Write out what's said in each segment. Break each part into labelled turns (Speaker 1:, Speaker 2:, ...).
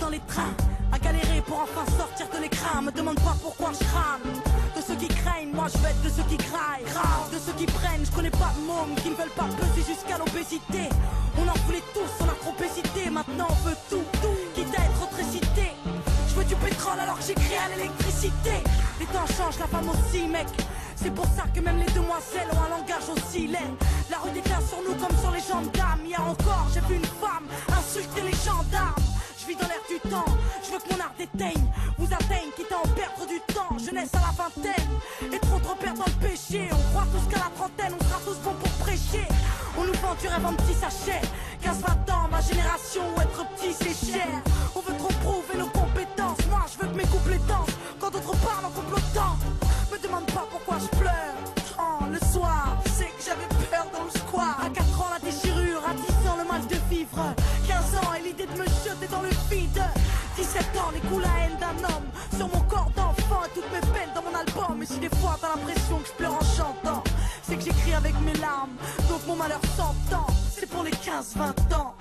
Speaker 1: dans les trains, à galérer pour enfin sortir de l'écran. Me demande pas pourquoi je crame. De ceux qui craignent, moi je vais être de ceux qui graillent. De ceux qui prennent, je connais pas de mômes qui ne veulent pas peser jusqu'à l'obésité. On en voulait tous, on a trop hésité. Maintenant on veut tout, quitte à être récité. Je veux du pétrole alors que j'écris à l'électricité. Les temps changent, la femme aussi mec. C'est pour ça que même les demoiselles ont un langage aussi laid. La rue déteint sur nous comme sur les gendarmes. Hier encore j'ai vu une femme insulter les gendarmes. Je vis dans l'air du temps, je veux que mon art déteigne, vous atteigne, quitte à en perdre du temps. Jeunesse à la vingtaine, et trop perdre dans le péché. On croit tous qu'à la trentaine, on sera tous bons pour prêcher. On nous vend du rêve en petits sachets. 15-20 ans, ma génération, être petit c'est cher. On veut trop prouver nos compétences. Moi je veux que mes couplets dansent quand d'autres parlent en complotant. Me demande pas pourquoi je pleure. Oh, le soir, c'est que j'avais peur dans le square. À 4 ans la déchirure, à 10 ans le mal de vivre. 15 ans et l'idée de me jeter dans le vide. 17 ans, les coups, la haine d'un homme sur mon corps d'enfant et toutes mes peines dans mon album. Et si des fois t'as l'impression que je pleure en chantant, c'est que j'écris avec mes larmes, donc mon malheur s'entend. C'est pour les 15-20 ans.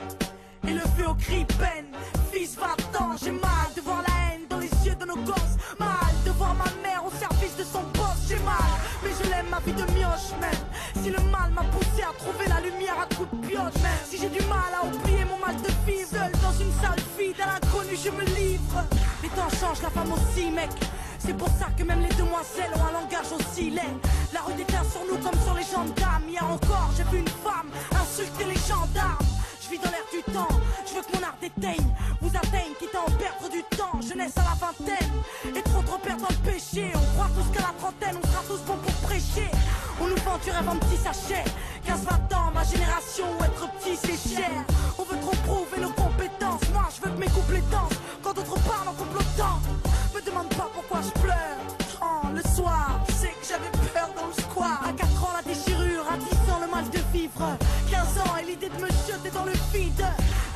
Speaker 1: Élevé au cri peine, fils 20 ans. J'ai mal de voir la haine dans les yeux de nos gosses. Mal de voir ma mère au service de son boss. J'ai mal, mais je l'aime ma vie de mioche même. Si le mal m'a poussé à trouver la lumière à coups de pioche, même si j'ai du mal à oublier mon mal de vivre seul dans une salle vide à l'inconnu je me livre. Les temps changent, la femme aussi mec. C'est pour ça que même les demoiselles ont un langage aussi laid. La rue déteint sur nous comme sur les gendarmes. Hier encore j'ai vu une femme insulter les gendarmes. Je vis dans l'air du temps, je veux que mon art déteigne, vous atteigne, quitte à en perdre du temps. Jeunesse à la vingtaine, et trop perdre dans le péché. On croit tous qu'à la trentaine, on sera tous bons pour prêcher. On nous vend du rêve en petits sachets. 15-20 ans, ma génération, être petit c'est cher. On veut trop prouver nos compétences. Moi je veux que mes couplets dansent quand d'autres parlent en complotant. Me demande pas pourquoi je pleure. Oh, le soir, c'est que j'avais peur dans le square. À 4 ans la déchirure, à 10 ans le mal de vivre. 15 ans et l'idée de me jeter dans le vide.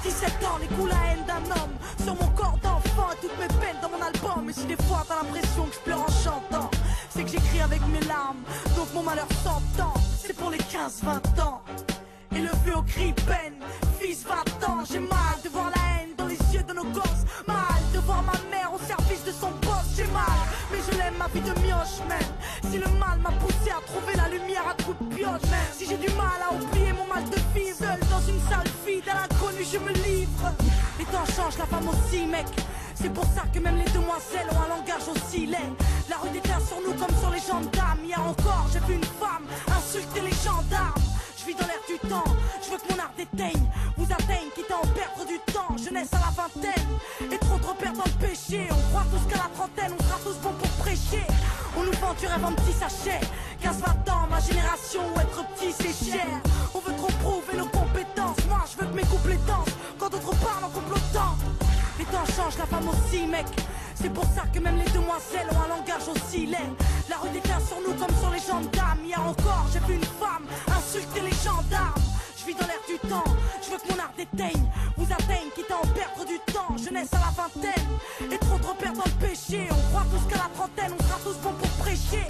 Speaker 1: 17 ans, les coups, la haine d'un homme sur mon corps d'enfant et toutes mes peines dans mon album. Et si des fois t'as l'impression que je pleure en chantant, c'est que j'écris avec mes larmes, donc mon malheur s'entend. C'est pour les 15-20 ans. Élevé au cri peine, fils 20 ans. J'ai mal de voir la haine dans les yeux de nos gosses. Mal de voir ma mère au service de son boss. J'ai mal, mais je l'aime ma vie de mioche même. Si le mal m'a poussé à trouver la lumière à coups de pioche, même si j'ai du mal à oublier mon mal de vivre seul dans une salle vide à l'inconnu je me livre. Les temps changent, la femme aussi mec. C'est pour ça que même les demoiselles ont un langage aussi laid. La rue déteint sur nous comme sur les gendarmes. Hier encore j'ai vu une femme insulter les gendarmes. Je vis dans l'air du temps, je veux que mon art déteigne, vous atteigne, quitte à en perdre du temps. Jeunesse à la vingtaine, et trop perdre dans le péché. On croit tous qu'à la trentaine, on sera tous bons pour prêcher. On nous vend du rêve en petits sachets. 15-20 ans, ma génération, être petit c'est cher. On veut trop prouver nos compétences. Moi je veux que mes couplets dansent quand d'autres parlent en complotant. Les temps changent, la femme aussi mec. C'est pour ça que même les demoiselles ont un langage aussi laid. La rue déteint sur nous comme sur les gendarmes. Hier encore j'ai vu une femme insulter les gendarmes. Je vis dans l'air du temps, je veux que mon art déteigne, vous atteigne, quitte à en perdre du temps. Jeunesse à la vingtaine, et trop perdre dans le péché. On croit tous qu'à la trentaine, on sera tous bons pour prêcher.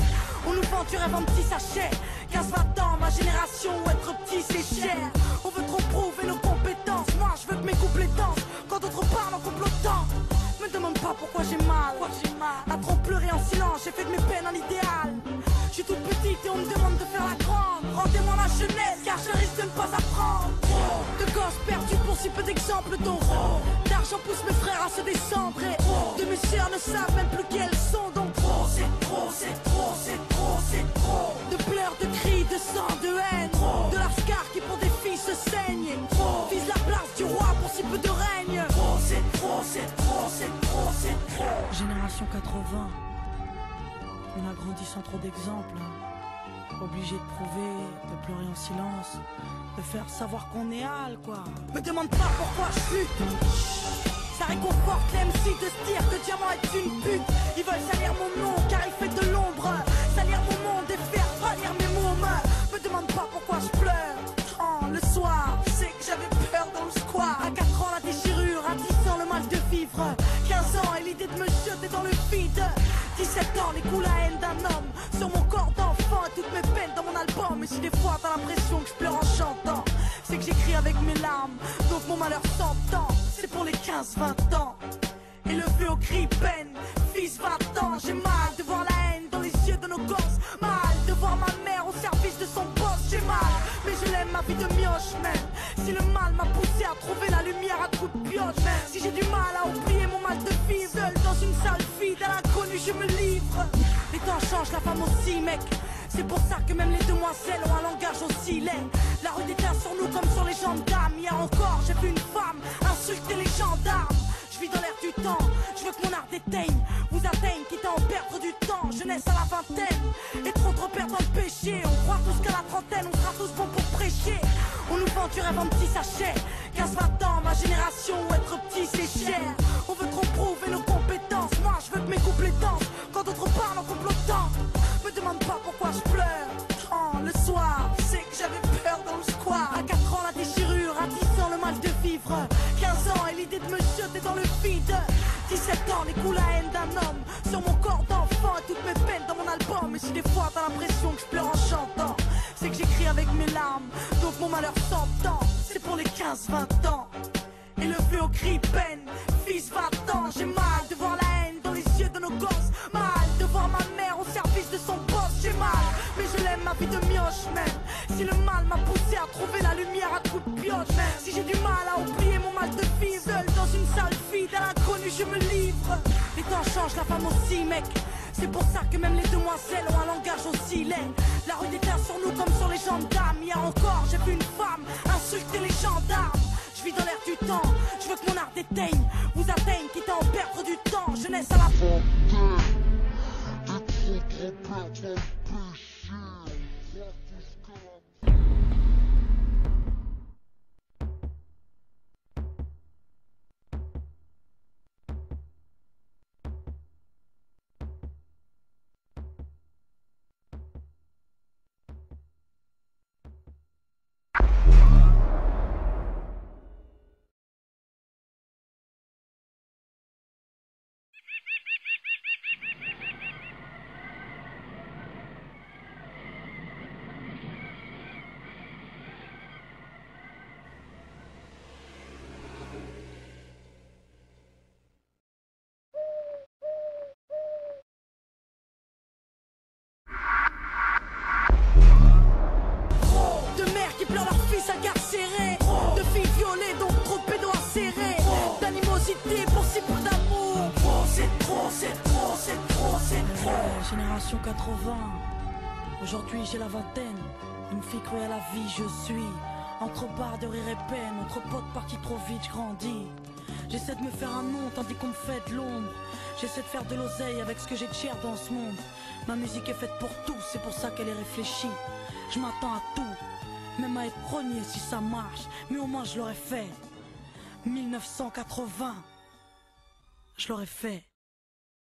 Speaker 1: On nous vend du rêve en petits sachets. 15-20 ans, ma génération, être petit c'est cher. On veut trop prouver nos compétences. Moi je veux que mes couplets dansent quand d'autres parlent en complotant. Me demande pas pourquoi j'ai mal. À trop pleurer en silence, j'ai fait de mes peines un idéal. Je suis toute petite et on me demande de faire la grande. Rendez-moi ma jeunesse car je risque de ne pas apprendre. De gosses perdus pour si peu d'exemples dont d'argent pousse mes frères à se descendre. Et de mes sœurs ne savent même plus qui elles sont. Donc trop, c'est trop, c'est trop, c'est trop, c'est trop. De pleurs, de cris, de sang, de haine. De lascar qui pour des filles se saignent. Vise la place du roi pour si peu de règne. C'est trop, c'est trop, c'est trop, c'est trop. Génération 80. On a grandi sans trop d'exemples. Obligé de prouver, de pleurer en silence, de faire savoir qu'on est hal quoi. Me demande pas pourquoi je suis. Ça réconforte les MC de se dire que Diamant est une pute. Ils veulent salir mon nom car il fait de l'ombre. Salir mon monde et faire faillir mes mômes. Me demande pas pourquoi je pleure. Oh, le soir, c'est que j'avais peur dans le square. À 4 ans la déchirure, à 10 ans le mal de vivre. 15 ans et l'idée de me jeter dans le vide. 17 ans, les coups, la haine d'un homme sur mon corps d'enfant et toutes mes peines dans mon album. Et si des fois t'as l'impression que je pleure en chantant, c'est que j'écris avec mes larmes, donc mon malheur s'entend. C'est pour les 15-20 ans. élevé au cri peine. Fils 20 ans, j'ai mal de voir la haine dans les yeux de nos gosses. Mal de voir ma mère au service de son boss. J'ai mal, mais je l'aime ma vie de mioche même. Si le mal m'a poussé à trouver la lumière à coups de pioche, même si j'ai du mal à oublier mon mal de vivre seul dans une salle vide à l'inconnu je me livre. Les temps changent, la femme aussi mec. C'est pour ça que même les demoiselles ont un langage aussi laid. La rue déteint sur nous comme sur les gendarmes. Hier encore j'ai vu une femme insulter les gendarmes. Je vis dans l'air du temps, je veux que mon art déteigne, vous atteigne, quitte à en perdre du temps. Jeunesse à la vingtaine, et trop perdre dans le péché. On croit tous qu'à la trentaine, on sera tous bons pour prêcher. On nous vend du rêve en petits sachets. 15-20 ans, ma génération, être petit c'est cher. On veut trop prouver nos compétences, moi je veux que mes couplets dansent. Quand d'autres parlent en complotant, me demande pas pourquoi je pleure. Oh, le soir, c'est que j'avais peur dans le square. À 4 ans la déchirure, à 10 ans le mal de vivre. 15 ans et l'idée de me jeter dans le vide. 17 ans, les coups la haine d'un homme sur mon corps d'enfant et toutes mes peines dans mon album. Et si des fois t'as l'impression que je pleure en chantant, c'est que j'écris avec mes larmes, donc mon malheur s'entend. C'est pour les 15-20 ans, élevé au cri peine. Fils 20 ans, j'ai mal de voir la haine dans les yeux de nos gosses. Mal de voir ma mère au service de son boss. J'ai mal, mais je l'aime ma vie de mioche même. Si le mal m'a poussé à trouver la lumière à coups de pioche, même si j'ai du mal à oublier mon mal de vivre seul dans une salle vide à l'inconnu je me livre. Les temps changent, la femme aussi mec. C'est pour ça que même les demoiselles ont un langage aussi laid. La rue déteint sur nous comme sur les gendarmes. Hier encore j'ai vu une femme insulter les gendarmes. Je vis dans l'air du temps, je veux que mon art déteigne, vous atteigne, quitte à en perdre du temps. Jeunesse à la incarcérés, de filles violées, donc trop de pédos insérés, d'animosité pour si peu d'amour. C'est trop, c'est trop, c'est trop, c'est trop. Génération 80, aujourd'hui j'ai la vingtaine. Une fille cruelle à la vie, je suis entre barres de rire et peine, entre potes partis trop vite, je grandis. J'essaie de me faire un nom tandis qu'on me fait de l'ombre. J'essaie de faire de l'oseille avec ce que j'ai de cher dans ce monde. Ma musique est faite pour tous, c'est pour ça qu'elle est réfléchie. Je m'attends à tout, même à être rogné si ça marche, mais au moins je l'aurais fait. 1980, je l'aurais fait.